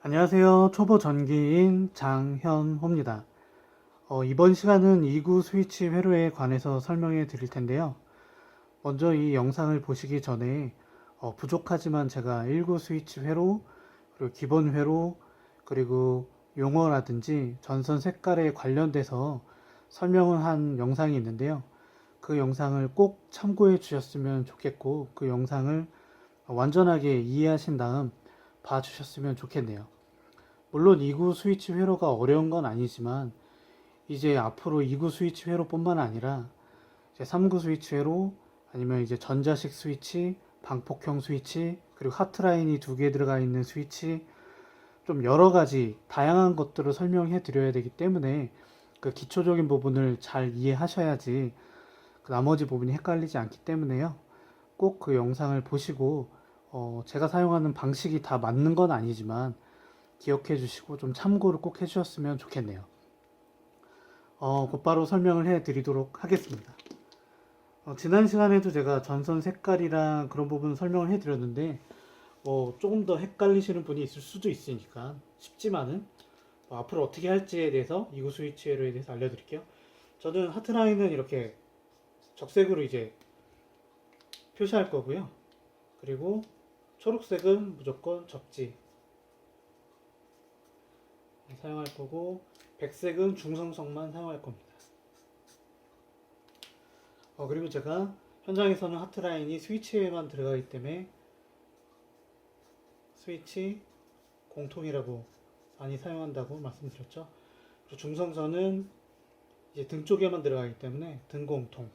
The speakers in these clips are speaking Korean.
안녕하세요. 초보 전기인 장현호입니다. 이번 시간은 2구 스위치 회로에 관해서 설명해 드릴 텐데요. 먼저 이 영상을 보시기 전에 부족하지만 제가 1구 스위치 회로, 그리고 기본 회로, 그리고 용어라든지 전선 색깔에 관련돼서 설명을 한 영상이 있는데요. 그 영상을 꼭 참고해 주셨으면 좋겠고, 그 영상을 완전하게 이해하신 다음 봐주셨으면 좋겠네요. 물론 2구 스위치 회로가 어려운 건 아니지만 이제 앞으로 2구 스위치 회로뿐만 아니라 이제 3구 스위치 회로, 아니면 이제 전자식 스위치, 방폭형 스위치, 그리고 하트라인이 2개 들어가 있는 스위치, 좀 여러 가지 다양한 것들을 설명해 드려야 되기 때문에 그 기초적인 부분을 잘 이해하셔야지 그 나머지 부분이 헷갈리지 않기 때문에요. 꼭 그 영상을 보시고 제가 사용하는 방식이 다 맞는 건 아니지만 기억해 주시고 좀 참고를 꼭 해주셨으면 좋겠네요. 곧바로 설명을 해 드리도록 하겠습니다. 지난 시간에도 제가 전선 색깔이랑 그런 부분 설명을 해 드렸는데 조금 더 헷갈리시는 분이 있을 수도 있으니까 쉽지만은 앞으로 어떻게 할지에 대해서 이구 스위치 회로에 대해서 알려드릴게요. 저는 하트라인은 이렇게 적색으로 이제 표시할 거고요. 그리고 초록색은 무조건 접지 사용할 거고, 백색은 중성성만 사용할 겁니다. 그리고 제가 현장에서는 하트라인이 스위치에만 들어가기 때문에 스위치 공통이라고 많이 사용한다고 말씀드렸죠. 그리고 중성선은 이제 등 쪽에만 들어가기 때문에 등 공통,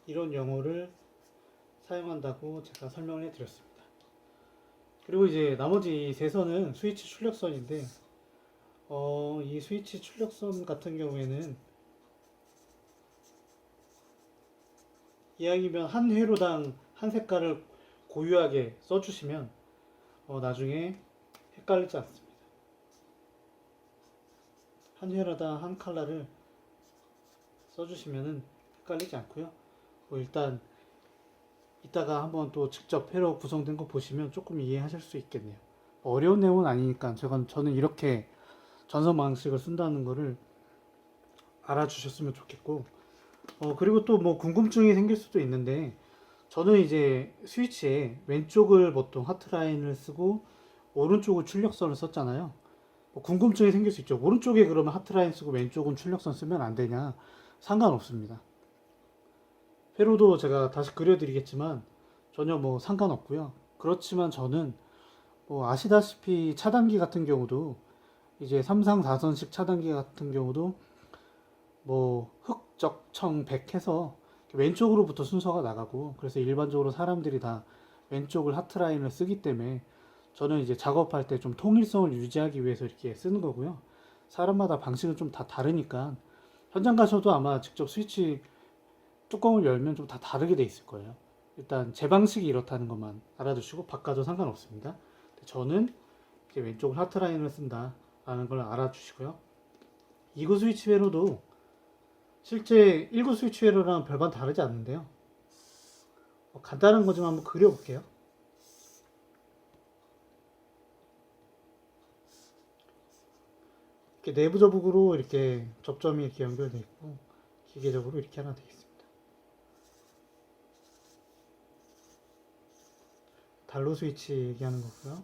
이런 용어를 사용한다고 제가 설명을 해드렸습니다. 그리고 이제 나머지 세 선은 스위치 출력선인데 이 스위치 출력선 같은 경우에는 이왕이면 한 회로당 한 색깔을 고유하게 써주시면 나중에 헷갈리지 않습니다. 한 회로당 한 컬러를 써주시면 헷갈리지 않고요. 일단 이따가 한번 또 직접 회로 구성된 거 보시면 조금 이해하실 수 있겠네요. 어려운 내용은 아니니까 저는 이렇게 전선 방식을 쓴다는 거를 알아주셨으면 좋겠고, 그리고 또 뭐 궁금증이 생길 수도 있는데, 저는 이제 스위치에 왼쪽을 보통 하트라인을 쓰고 오른쪽을 출력선을 썼잖아요. 궁금증이 생길 수 있죠. 오른쪽에 그러면 하트라인 쓰고 왼쪽은 출력선 쓰면 안 되냐? 상관없습니다. 회로도 제가 다시 그려드리겠지만 전혀 뭐 상관없고요. 그렇지만 저는 아시다시피 차단기 같은 경우도 이제 3상 4선식 차단기 같은 경우도 흑적청 백 해서 왼쪽으로부터 순서가 나가고, 그래서 일반적으로 사람들이 다 왼쪽을 하트라인을 쓰기 때문에 저는 이제 작업할 때 좀 통일성을 유지하기 위해서 이렇게 쓰는 거고요. 사람마다 방식은 좀 다 다르니까 현장 가셔도 아마 직접 스위치 뚜껑을 열면 좀 다 다르게 돼 있을 거예요. 일단 제 방식이 이렇다는 것만 알아두시고 바꿔도 상관없습니다. 저는 이제 왼쪽을 하트라인을 쓴다 라는 걸 알아주시고요. 2구 스위치 회로도 실제 1구 스위치 회로랑 별반 다르지 않는데요. 간단한 거 좀 한번 그려볼게요. 이렇게 내부적으로 이렇게 접점이 이렇게 연결되어 있고, 기계적으로 이렇게 하나 되어 있습니다. 달로 스위치 얘기하는 거고요.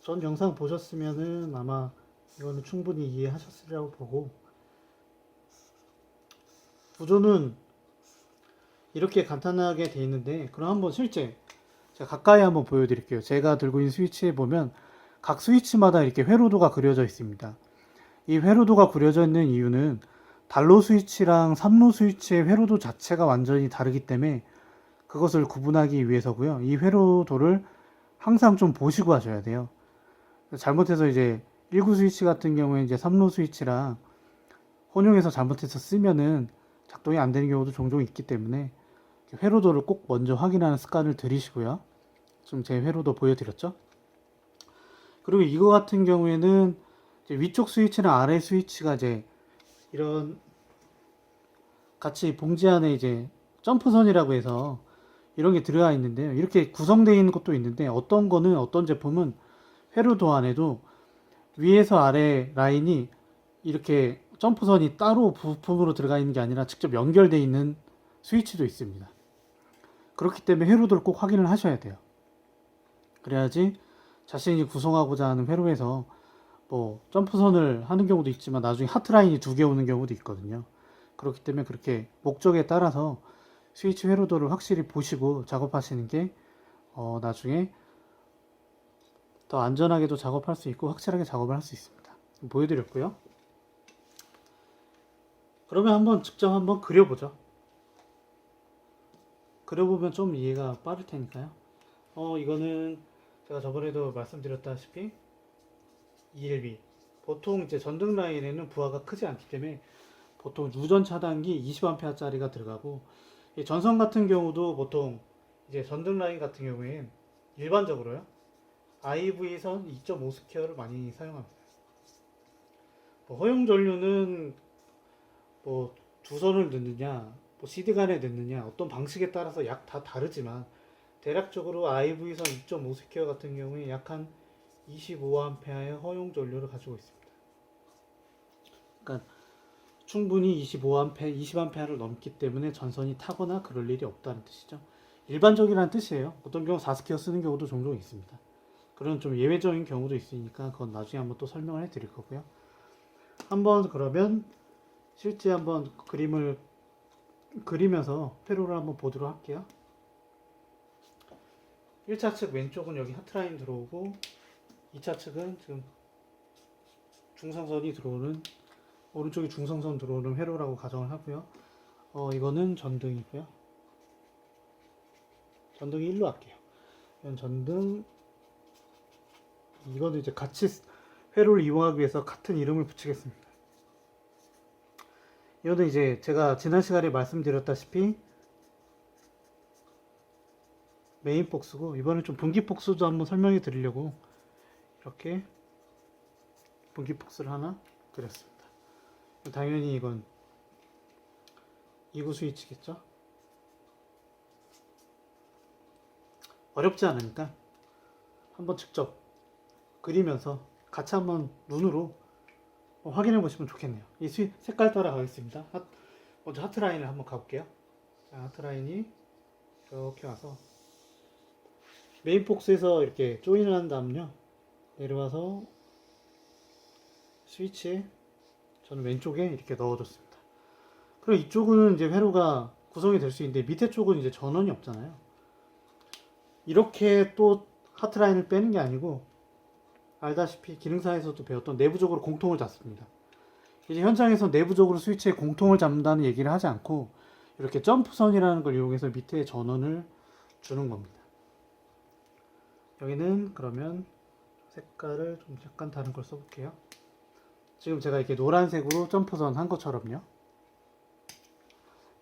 전 영상 보셨으면은 아마 이거는 충분히 이해하셨으리라고 보고, 구조는 이렇게 간단하게 되어 있는데, 그럼 한번 실제 제가 가까이 한번 보여드릴게요. 제가 들고 있는 스위치에 보면 각 스위치마다 이렇게 회로도가 그려져 있습니다. 이 회로도가 그려져 있는 이유는 달로 스위치랑 3로 스위치의 회로도 자체가 완전히 다르기 때문에 그것을 구분하기 위해서고요. 이 회로도를 항상 좀 보시고 하셔야 돼요. 잘못해서 이제 1구 스위치 같은 경우에 이제 3로 스위치랑 혼용해서 잘못해서 쓰면은 작동이 안 되는 경우도 종종 있기 때문에 회로도를 꼭 먼저 확인하는 습관을 들이시고요. 지금 제 회로도 보여드렸죠. 그리고 이거 같은 경우에는 이제 위쪽 스위치랑 아래 스위치가 이제 이런 같이 봉지 안에 이제 점프선이라고 해서 이런 게 들어가 있는데요. 이렇게 구성되어 있는 것도 있는데 어떤 거는 어떤 제품은 회로 도안에도 위에서 아래 라인이 이렇게 점프선이 따로 부품으로 들어가 있는 게 아니라 직접 연결되어 있는 스위치도 있습니다. 그렇기 때문에 회로도를 꼭 확인을 하셔야 돼요. 그래야지 자신이 구성하고자 하는 회로에서 뭐 점프선을 하는 경우도 있지만 나중에 하트라인이 2개 오는 경우도 있거든요. 그렇기 때문에 그렇게 목적에 따라서 스위치 회로도를 확실히 보시고 작업하시는 게 나중에 더 안전하게도 작업할 수 있고 확실하게 작업을 할 수 있습니다. 보여드렸고요. 그러면 한번 직접 한번 그려보죠. 그려보면 좀 이해가 빠를 테니까요. 이거는 제가 저번에도 말씀드렸다시피 ELB. 보통 이제 전등 라인에는 부하가 크지 않기 때문에 보통 유전 차단기 20A짜리가 들어가고, 전선 같은 경우도 보통 이제 전등 라인 같은 경우엔 일반적으로요 IV 선 2.5 스퀘어를 많이 사용합니다. 허용 전류는 뭐 두 선을 넣느냐, 뭐 CD간에 넣느냐, 어떤 방식에 따라서 약 다 다르지만 대략적으로 IV선 2.5 스퀘어 같은 경우에 약 한 25A의 허용 전류를 가지고 있습니다. 그러니까 충분히 20A를 넘기 때문에 전선이 타거나 그럴 일이 없다는 뜻이죠. 일반적이라는 뜻이에요. 어떤 경우 4스퀘어 쓰는 경우도 종종 있습니다. 그런 좀 예외적인 경우도 있으니까 그건 나중에 한번 또 설명을 해 드릴 거고요. 한번 그러면 실제 한번 그림을 그리면서 회로를 한번 보도록 할게요. 1차 측 왼쪽은 여기 하트라인 들어오고 2차 측은 지금 중성선이 들어오는, 오른쪽이 중성선 들어오는 회로라고 가정을 하고요. 이거는 전등이고요. 전등이 1로 할게요. 이건 전등, 이거는 이제 같이 회로를 이용하기 위해서 같은 이름을 붙이겠습니다. 이거는 이제 제가 지난 시간에 말씀드렸다시피 메인 폭스고, 이번엔 좀 분기 폭스도 한번 설명해 드리려고 이렇게 분기 폭스를 하나 그렸습니다. 당연히 이건 2구 스위치겠죠? 어렵지 않으니까 한번 직접 그리면서 같이 한번 눈으로 확인해 보시면 좋겠네요. 이 색깔 따라 가겠습니다. 먼저 하트라인을 한번 가볼게요. 자, 하트라인이 이렇게 와서 메인 폭스에서 이렇게 조인을 한 다음요 내려와서 스위치에 저는 왼쪽에 이렇게 넣어줬습니다. 그리고 이쪽은 이제 회로가 구성이 될 수 있는데 밑에 쪽은 이제 전원이 없잖아요. 이렇게 또 하트라인을 빼는 게 아니고 알다시피 기능사에서도 배웠던 내부적으로 공통을 잡습니다. 이제 현장에서 내부적으로 스위치에 공통을 잡는다는 얘기를 하지 않고 이렇게 점프선이라는 걸 이용해서 밑에 전원을 주는 겁니다. 여기는 그러면 색깔을 좀 약간 다른 걸 써볼게요. 지금 제가 이렇게 노란색으로 점프선 한 것처럼요.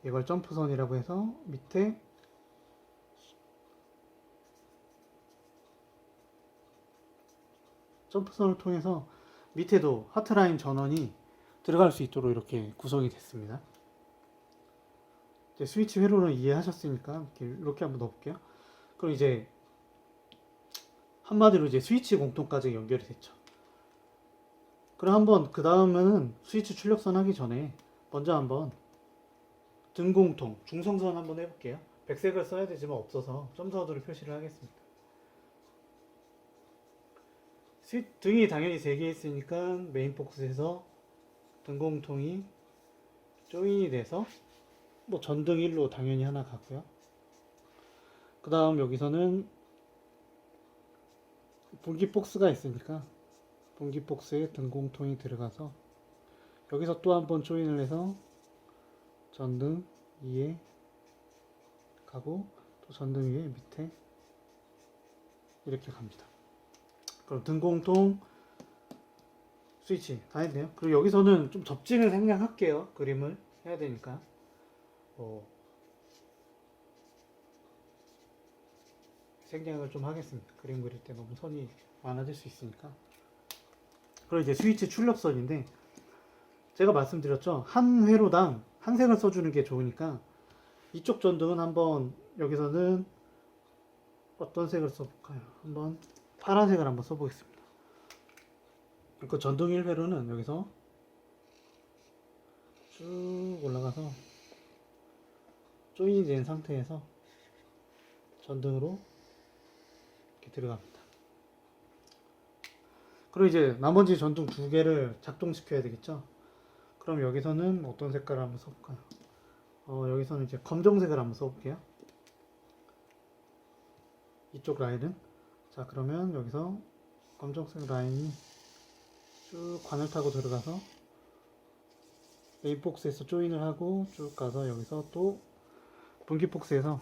이걸 점프선이라고 해서 밑에 점프선을 통해서 밑에도 하트라인 전원이 들어갈 수 있도록 이렇게 구성이 됐습니다. 이제 스위치 회로는 이해하셨으니까 이렇게 한번 넣어볼게요. 그럼 이제 한마디로 이제 스위치 공통까지 연결이 됐죠. 그럼 한번 그 다음에는 스위치 출력선 하기 전에 먼저 한번 등공통 중성선 한번 해볼게요. 백색을 써야 되지만 없어서 점선으로 표시를 하겠습니다. 등이 당연히 3개 있으니까 메인 폭스에서 등공통이 조인이 돼서 뭐 전등 1로 당연히 하나 가고요. 그 다음 여기서는 분기 폭스가 있으니까 분기 폭스에 등공통이 들어가서 여기서 또 한번 조인을 해서 전등 2에 가고 또 전등 위에 밑에 이렇게 갑니다. 그럼 등공통 스위치 다 했네요. 그리고 여기서는 좀 접진을 생략할게요. 그림을 해야 되니까 생략을 좀 하겠습니다. 그림 그릴 때 너무 선이 많아질 수 있으니까. 그리고 이제 스위치 출력선인데 제가 말씀드렸죠. 한 회로당 한 색을 써주는 게 좋으니까 이쪽 전등은 한번 여기서는 어떤 색을 써볼까요? 한번 파란색을 한번 써보겠습니다. 그 전등 1회로는 여기서 쭉 올라가서 조인이 된 상태에서 전등으로 이렇게 들어갑니다. 그리고 이제 나머지 전등 두 개를 작동시켜야 되겠죠? 그럼 여기서는 어떤 색깔을 한번 써볼까요? 여기서는 이제 검정색을 한번 써볼게요. 이쪽 라인은. 자, 그러면 여기서 검정색 라인이 쭉 관을 타고 들어가서 메인복스에서 조인을 하고 쭉 가서 여기서 또 분기복스에서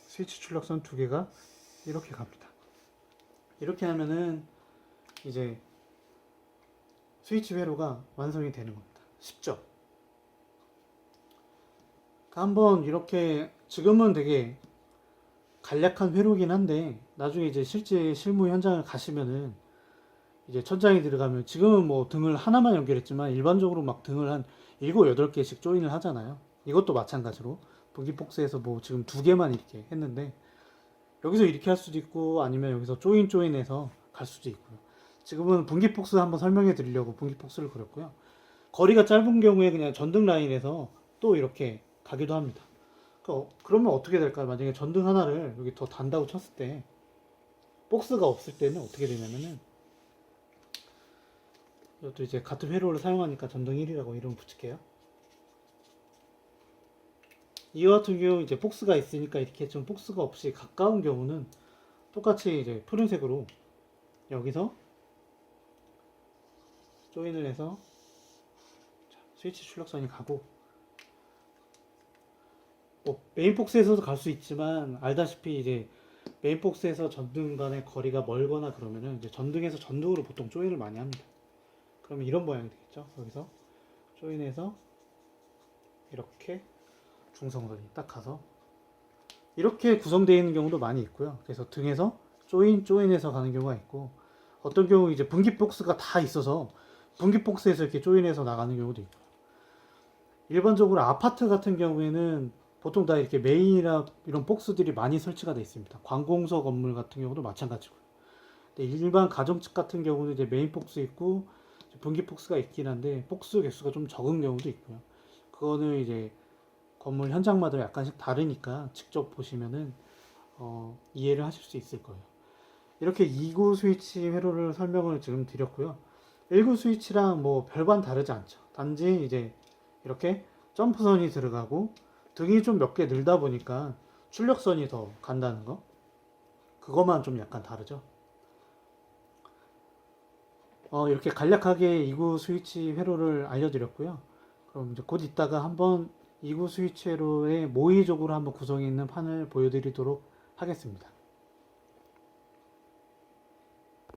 스위치 출력선 두 개가 이렇게 갑니다. 이렇게 하면은 이제 스위치 회로가 완성이 되는 겁니다. 쉽죠? 한번 이렇게 지금은 되게 간략한 회로긴 한데 나중에 이제 실제 실무 현장을 가시면은 이제 천장에 들어가면 지금은 뭐 등을 하나만 연결했지만 일반적으로 막 등을 한 7, 8개씩 조인을 하잖아요. 이것도 마찬가지로 분기복스에서 뭐 지금 2개만 이렇게 했는데 여기서 이렇게 할 수도 있고 아니면 여기서 조인해서 갈 수도 있고요. 지금은 분기복스 한번 설명해 드리려고 분기복스를 그렸고요. 거리가 짧은 경우에 그냥 전등 라인에서 또 이렇게 가기도 합니다. 그러면 어떻게 될까요? 만약에 전등 하나를 여기 더 단다고 쳤을 때 복스가 없을 때는 어떻게 되냐면은 이것도 이제 같은 회로를 사용하니까 전등 1이라고 이름 붙일게요. 이와 같은 경우 이제 복스가 있으니까 이렇게 좀 복스가 없이 가까운 경우는 똑같이 이제 푸른색으로 여기서 조인을 해서 스위치 출력선이 가고 뭐 메인복스에서도 갈 수 있지만 알다시피 이제 메인복스에서 전등 간의 거리가 멀거나 그러면은 이제 전등에서 전등으로 보통 조인을 많이 합니다. 그러면 이런 모양이 되겠죠. 여기서 조인해서 이렇게 중성선이 딱 가서 이렇게 구성되어 있는 경우도 많이 있고요. 그래서 등에서 조인해서 가는 경우가 있고 어떤 경우 이제 분기복스가 다 있어서 분기복스에서 이렇게 조인해서 나가는 경우도 있고요. 일반적으로 아파트 같은 경우에는 보통 다 이렇게 메인이나 이런 복스들이 많이 설치가 되어 있습니다. 관공서 건물 같은 경우도 마찬가지고요. 근데 일반 가정집 같은 경우는 이제 메인 복스 있고 분기 복스가 있긴 한데 복스 개수가 좀 적은 경우도 있고요. 그거는 이제 건물 현장마다 약간씩 다르니까 직접 보시면은 이해를 하실 수 있을 거예요. 이렇게 2구 스위치 회로를 설명을 지금 드렸고요. 1구 스위치랑 뭐 별반 다르지 않죠. 단지 이제 이렇게 점프선이 들어가고 등이 좀 몇 개 늘다 보니까 출력선이 더 간다는 거. 그것만 좀 약간 다르죠. 이렇게 간략하게 2구 스위치 회로를 알려드렸고요. 그럼 이제 곧 이따가 한번 2구 스위치 회로의 모의적으로 한번 구성해 있는 판을 보여드리도록 하겠습니다.